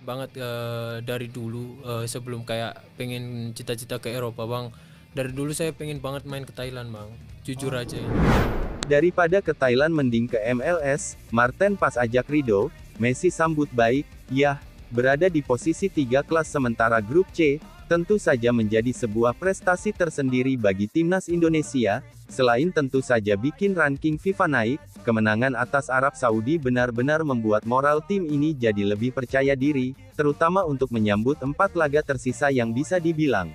banget dari dulu, sebelum kayak pengen cita-cita ke Eropa, Bang. Dari dulu saya pengen banget main ke Thailand, Bang. Jujur aja ini. Daripada ke Thailand mending ke MLS, Martin pas ajak Rido, Messi sambut baik, yah, berada di posisi 3 kelas sementara grup C, tentu saja menjadi sebuah prestasi tersendiri bagi timnas Indonesia, selain tentu saja bikin ranking FIFA naik, kemenangan atas Arab Saudi benar-benar membuat moral tim ini jadi lebih percaya diri, terutama untuk menyambut 4 laga tersisa yang bisa dibilang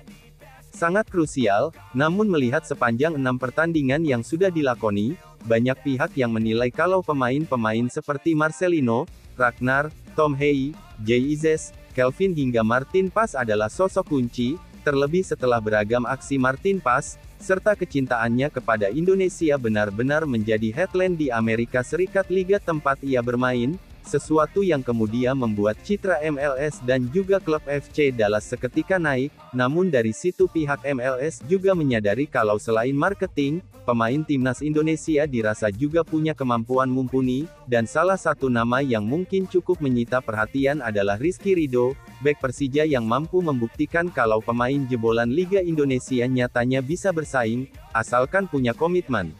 sangat krusial. Namun melihat sepanjang 6 pertandingan yang sudah dilakoni, banyak pihak yang menilai kalau pemain-pemain seperti Marcelino, Ragnar, Tom Hei, Jay Izes, Kelvin hingga Martin Pas adalah sosok kunci, terlebih setelah beragam aksi Martin Pas, serta kecintaannya kepada Indonesia benar-benar menjadi headline di Amerika Serikat liga tempat ia bermain, sesuatu yang kemudian membuat citra MLS dan juga klub FC Dallas seketika naik. Namun dari situ pihak MLS juga menyadari kalau selain marketing, pemain timnas Indonesia dirasa juga punya kemampuan mumpuni, dan salah satu nama yang mungkin cukup menyita perhatian adalah Rizky Ridho, bek Persija yang mampu membuktikan kalau pemain jebolan Liga Indonesia nyatanya bisa bersaing, asalkan punya komitmen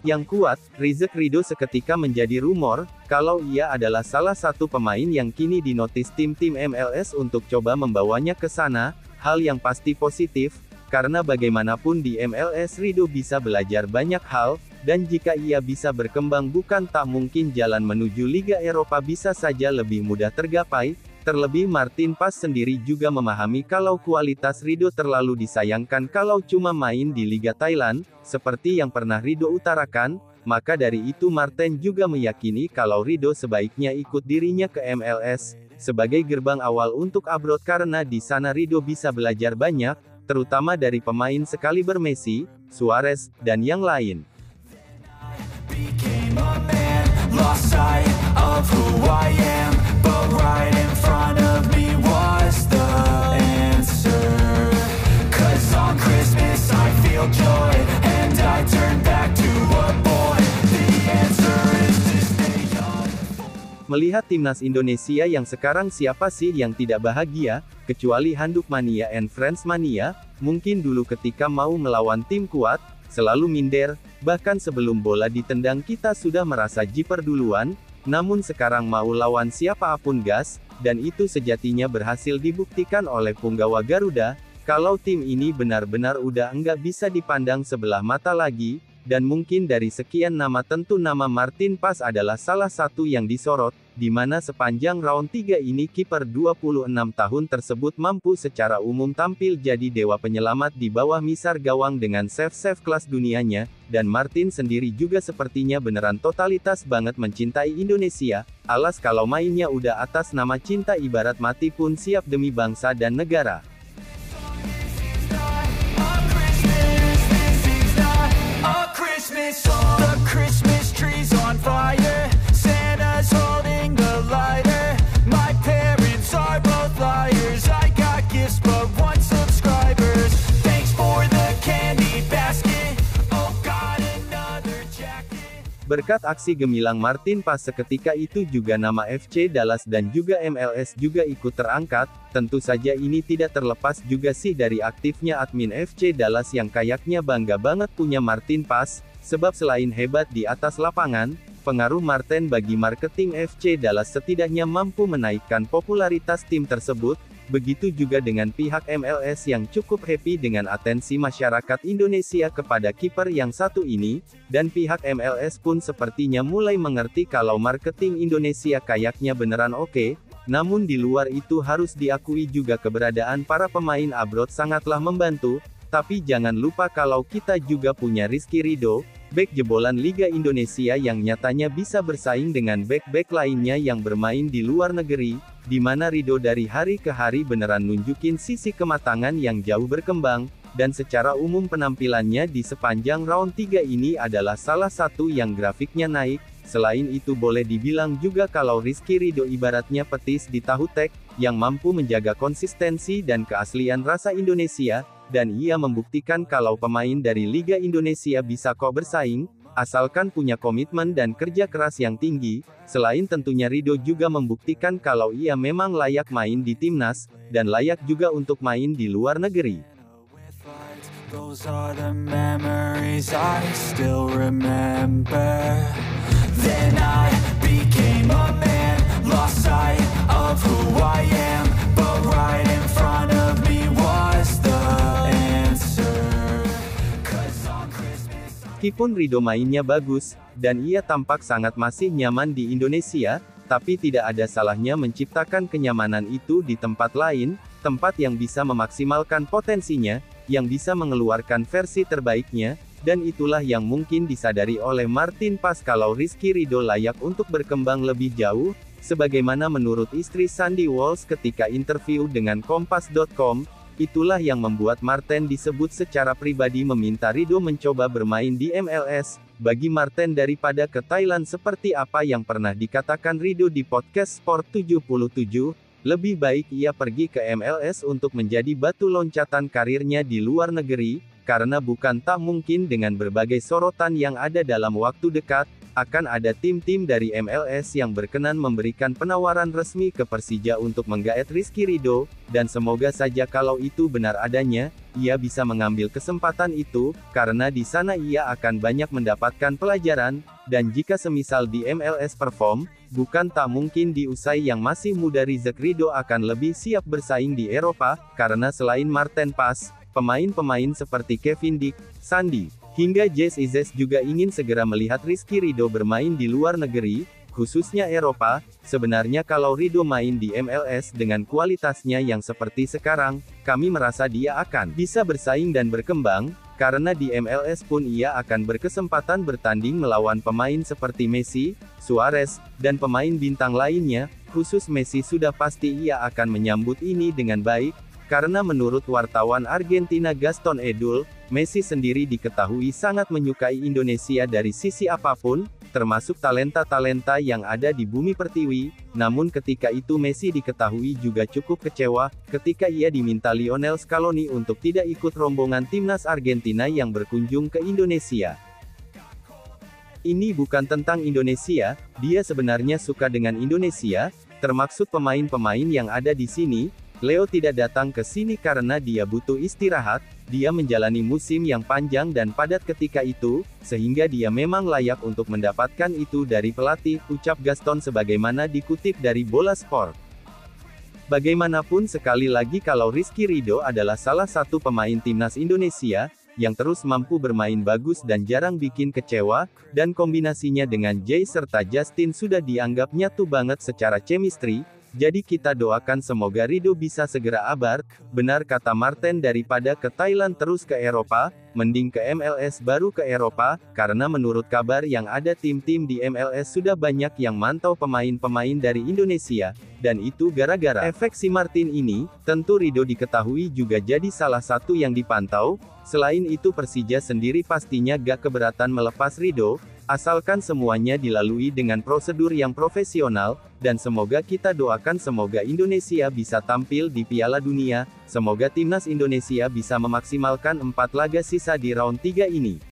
yang kuat. Rizky Ridho seketika menjadi rumor, kalau ia adalah salah satu pemain yang kini dinotis tim-tim MLS untuk coba membawanya ke sana, hal yang pasti positif, karena bagaimanapun di MLS Ridho bisa belajar banyak hal, dan jika ia bisa berkembang bukan tak mungkin jalan menuju Liga Eropa bisa saja lebih mudah tergapai. Terlebih Martin Pas sendiri juga memahami kalau kualitas Ridho terlalu disayangkan kalau cuma main di Liga Thailand, seperti yang pernah Ridho utarakan, maka dari itu Martin juga meyakini kalau Ridho sebaiknya ikut dirinya ke MLS, sebagai gerbang awal untuk abroad karena di sana Ridho bisa belajar banyak, terutama dari pemain sekaliber Messi, Suarez, dan yang lain. Lost sight of who I am, but right in front of me was the answer. 'Cause on Christmas I feel joy, and I turn back to a boy. The answer is to stay young. Melihat timnas Indonesia yang sekarang, siapa sih yang tidak bahagia, kecuali handuk mania and friends mania. Mungkin dulu ketika mau melawan tim kuat, selalu minder, bahkan sebelum bola ditendang kita sudah merasa jiper duluan, namun sekarang mau lawan siapapun gas, dan itu sejatinya berhasil dibuktikan oleh punggawa Garuda, kalau tim ini benar-benar udah enggak bisa dipandang sebelah mata lagi, dan mungkin dari sekian nama tentu nama Martin Pas adalah salah satu yang disorot, di mana sepanjang round 3 ini kiper 26 tahun tersebut mampu secara umum tampil jadi dewa penyelamat di bawah misar gawang dengan save-save kelas dunianya, dan Martin sendiri juga sepertinya beneran totalitas banget mencintai Indonesia, alas kalau mainnya udah atas nama cinta ibarat mati pun siap demi bangsa dan negara. The Christmas tree's on fire, Santa's holding the lighter, my parents are both liars, I got gifts but one subscribers, thanks for the candy basket, oh got another jacket. Berkat aksi gemilang Martin Pas seketika itu juga nama FC Dallas dan juga MLS juga ikut terangkat, tentu saja ini tidak terlepas juga sih dari aktifnya admin FC Dallas yang kayaknya bangga banget punya Martin Pas. Sebab selain hebat di atas lapangan, pengaruh Martin bagi marketing FC Dallas setidaknya mampu menaikkan popularitas tim tersebut, begitu juga dengan pihak MLS yang cukup happy dengan atensi masyarakat Indonesia kepada kiper yang satu ini, dan pihak MLS pun sepertinya mulai mengerti kalau marketing Indonesia kayaknya beneran oke. Namun di luar itu harus diakui juga keberadaan para pemain abroad sangatlah membantu. Tapi jangan lupa kalau kita juga punya Rizky Ridho, bek jebolan Liga Indonesia yang nyatanya bisa bersaing dengan bek-bek lainnya yang bermain di luar negeri, di mana Ridho dari hari ke hari beneran nunjukin sisi kematangan yang jauh berkembang, dan secara umum penampilannya di sepanjang round 3 ini adalah salah satu yang grafiknya naik. Selain itu boleh dibilang juga kalau Rizky Ridho ibaratnya petis di tahu tek, yang mampu menjaga konsistensi dan keaslian rasa Indonesia, dan ia membuktikan kalau pemain dari Liga Indonesia bisa kok bersaing, asalkan punya komitmen dan kerja keras yang tinggi. Selain tentunya Ridho juga membuktikan kalau ia memang layak main di timnas, dan layak juga untuk main di luar negeri. Those are the memories I still remember. Then I became a man, lost sight of who I am, but right in front of me was the answer. 'Cause on Christmas Meskipun Ridho mainnya bagus, dan ia tampak sangat masih nyaman di Indonesia, tapi tidak ada salahnya menciptakan kenyamanan itu di tempat lain, tempat yang bisa memaksimalkan potensinya, yang bisa mengeluarkan versi terbaiknya, dan itulah yang mungkin disadari oleh Martin Paes kalau Rizky Ridho layak untuk berkembang lebih jauh, sebagaimana menurut istri Sandy Walsh ketika interview dengan Kompas.com, itulah yang membuat Martin disebut secara pribadi meminta Ridho mencoba bermain di MLS. Bagi Martin daripada ke Thailand seperti apa yang pernah dikatakan Ridho di podcast Sport 77, lebih baik ia pergi ke MLS untuk menjadi batu loncatan karirnya di luar negeri, karena bukan tak mungkin dengan berbagai sorotan yang ada dalam waktu dekat, akan ada tim-tim dari MLS yang berkenan memberikan penawaran resmi ke Persija untuk menggaet Rizky Ridho, dan semoga saja kalau itu benar adanya, ia bisa mengambil kesempatan itu, karena di sana ia akan banyak mendapatkan pelajaran, dan jika semisal di MLS perform, bukan tak mungkin di usai yang masih muda Rizky Ridho akan lebih siap bersaing di Eropa, karena selain Martin Paes, pemain-pemain seperti Kevin Dick, Sandy, hingga Jesse Izes juga ingin segera melihat Rizky Ridho bermain di luar negeri, khususnya Eropa. Sebenarnya kalau Ridho main di MLS dengan kualitasnya yang seperti sekarang, kami merasa dia akan bisa bersaing dan berkembang, karena di MLS pun ia akan berkesempatan bertanding melawan pemain seperti Messi, Suarez, dan pemain bintang lainnya. Khusus Messi sudah pasti ia akan menyambut ini dengan baik, karena menurut wartawan Argentina Gaston Edul, Messi sendiri diketahui sangat menyukai Indonesia dari sisi apapun, termasuk talenta-talenta yang ada di bumi pertiwi. Namun ketika itu Messi diketahui juga cukup kecewa, ketika ia diminta Lionel Scaloni untuk tidak ikut rombongan timnas Argentina yang berkunjung ke Indonesia. Ini bukan tentang Indonesia, dia sebenarnya suka dengan Indonesia, termaksud pemain-pemain yang ada di sini. Leo tidak datang ke sini karena dia butuh istirahat, dia menjalani musim yang panjang dan padat ketika itu, sehingga dia memang layak untuk mendapatkan itu dari pelatih, ucap Gaston sebagaimana dikutip dari Bola Sport. Bagaimanapun sekali lagi kalau Rizky Ridho adalah salah satu pemain timnas Indonesia, yang terus mampu bermain bagus dan jarang bikin kecewa, dan kombinasinya dengan Jay serta Justin sudah dianggap nyatu banget secara chemistry. Jadi kita doakan semoga Ridho bisa segera abar, benar kata Martin daripada ke Thailand terus ke Eropa, mending ke MLS baru ke Eropa, karena menurut kabar yang ada tim-tim di MLS sudah banyak yang mantau pemain-pemain dari Indonesia, dan itu gara-gara efek si Martin ini. Tentu Ridho diketahui juga jadi salah satu yang dipantau. Selain itu Persija sendiri pastinya gak keberatan melepas Ridho, asalkan semuanya dilalui dengan prosedur yang profesional, dan semoga kita doakan semoga Indonesia bisa tampil di Piala Dunia, semoga timnas Indonesia bisa memaksimalkan 4 laga sisa di round 3 ini.